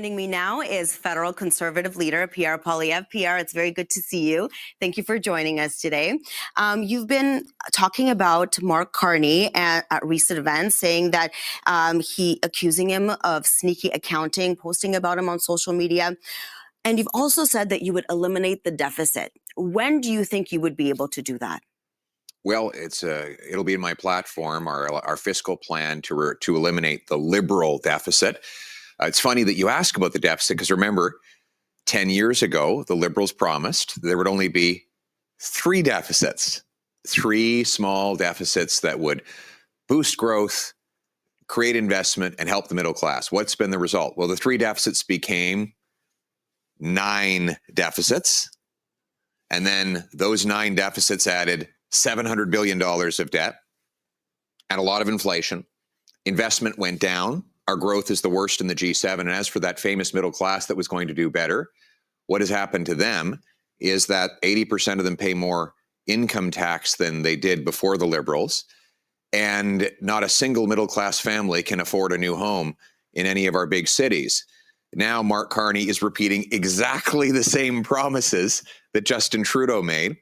Joining me now is federal conservative leader Pierre Poilievre. Pierre, it's very good to see you. Thank you for joining us today. You've been talking about Mark Carney at recent events, saying that he accusing him of sneaky accounting, posting about him on social media. And you've also said that you would eliminate the deficit. When do you think you would be able to do that? Well, it'll be in my platform, our fiscal plan to eliminate the liberal deficit. It's funny that you ask about the deficit because remember, 10 years ago, the Liberals promised there would only be three deficits, three small deficits that would boost growth, create investment, and help the middle class. What's been the result? Well, the three deficits became 9 deficits. And then those 9 deficits added $700 billion of debt and a lot of inflation. Investment went down. Our growth is the worst in the G7. And as for that famous middle class that was going to do better, what has happened to them is that 80% of them pay more income tax than they did before the Liberals. And not a single middle class family can afford a new home in any of our big cities. Now, Mark Carney is repeating exactly the same promises that Justin Trudeau made.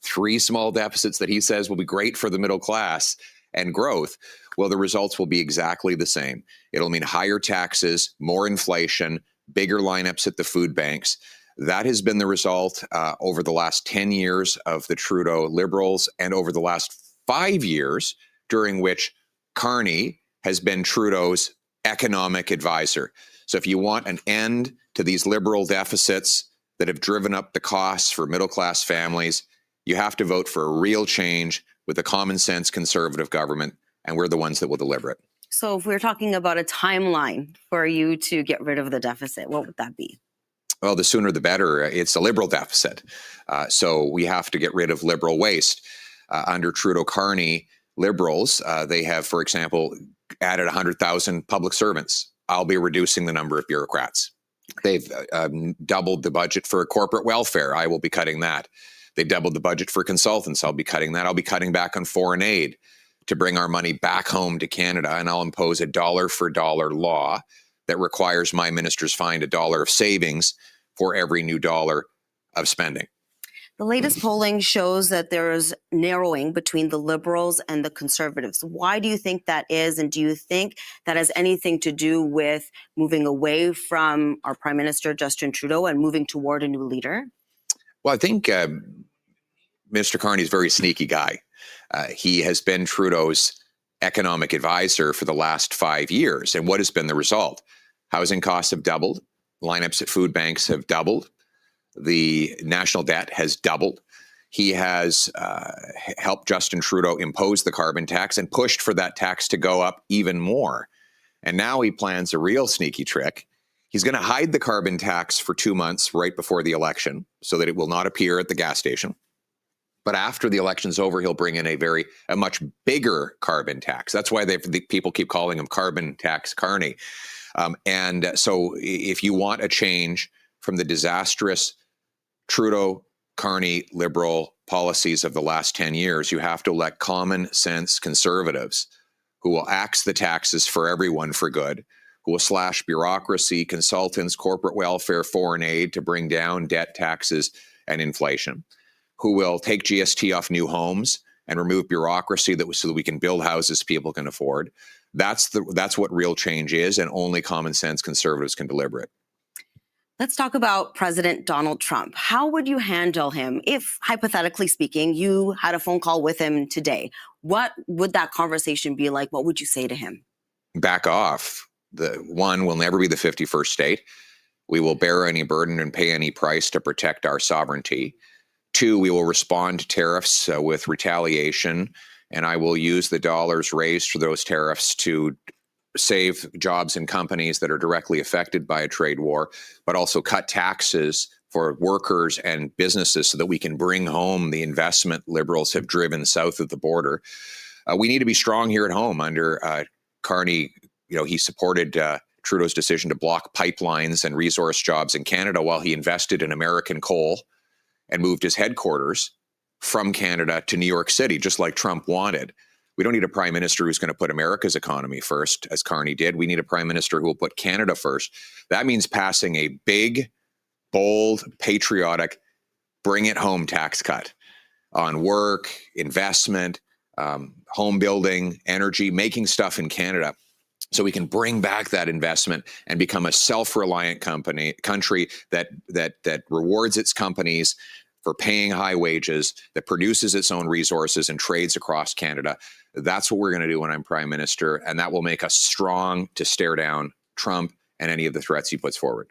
3 small deficits that he says will be great for the middle class and growth. Well, the results will be exactly the same. It'll mean higher taxes, more inflation, bigger lineups at the food banks. That has been the result over the last 10 years of the Trudeau Liberals and over the last 5 years during which Carney has been Trudeau's economic advisor. So if you want an end to these liberal deficits that have driven up the costs for middle-class families, you have to vote for a real change with a common-sense conservative government, and we're the ones that will deliver it. So if we're talking about a timeline for you to get rid of the deficit, what would that be? Well, the sooner the better. It's a liberal deficit. So we have to get rid of liberal waste. Under Trudeau-Carney, Liberals, they have, for example, added 100,000 public servants. I'll be reducing the number of bureaucrats. They've doubled the budget for corporate welfare. I will be cutting that. They doubled the budget for consultants. I'll be cutting that. I'll be cutting back on foreign aid to bring our money back home to Canada. And I'll impose a dollar for dollar law that requires my ministers find $1 of savings for every new dollar of spending. The latest polling shows that there is narrowing between the Liberals and the Conservatives. Why do you think that is? And do you think that has anything to do with moving away from our Prime Minister, Justin Trudeau, and moving toward a new leader? Well, I think Mr. Carney is a very sneaky guy. He has been Trudeau's economic advisor for the last 5 years. And what has been the result? Housing costs have doubled. Lineups at food banks have doubled. The national debt has doubled. He has helped Justin Trudeau impose the carbon tax and pushed for that tax to go up even more. And now he plans a real sneaky trick. He's going to hide the carbon tax for 2 months right before the election so that it will not appear at the gas station. But after the election's over, he'll bring in a much bigger carbon tax. That's why the people keep calling him Carbon Tax Carney. And so if you want a change from the disastrous Trudeau-Carney Liberal policies of the last 10 years, you have to elect common sense conservatives who will axe the taxes for everyone for good, who will slash bureaucracy, consultants, corporate welfare, foreign aid to bring down debt, taxes, and inflation, who will take GST off new homes and remove bureaucracy so that we can build houses people can afford. That's what real change is, and only common sense conservatives can deliver it. Let's talk about President Donald Trump. How would you handle him if, hypothetically speaking, you had a phone call with him today? What would that conversation be like? What would you say to him? Back off. One, we'll never be the 51st state. We will bear any burden and pay any price to protect our sovereignty. 2, we will respond to tariffs with retaliation, and I will use the dollars raised for those tariffs to save jobs and companies that are directly affected by a trade war, but also cut taxes for workers and businesses so that we can bring home the investment Liberals have driven south of the border. We need to be strong here at home. Under Carney, he supported Trudeau's decision to block pipelines and resource jobs in Canada while he invested in American coal and moved his headquarters from Canada to New York City, just like Trump wanted. We don't need a prime minister who's going to put America's economy first, as Carney did. We need a prime minister who will put Canada first. That means passing a big, bold, patriotic, bring it home tax cut on work, investment, home building, energy, making stuff in Canada, so we can bring back that investment and become a self-reliant country that rewards its companies for paying high wages, that produces its own resources and trades across Canada. That's what we're going to do when I'm prime minister, and that will make us strong to stare down Trump and any of the threats he puts forward.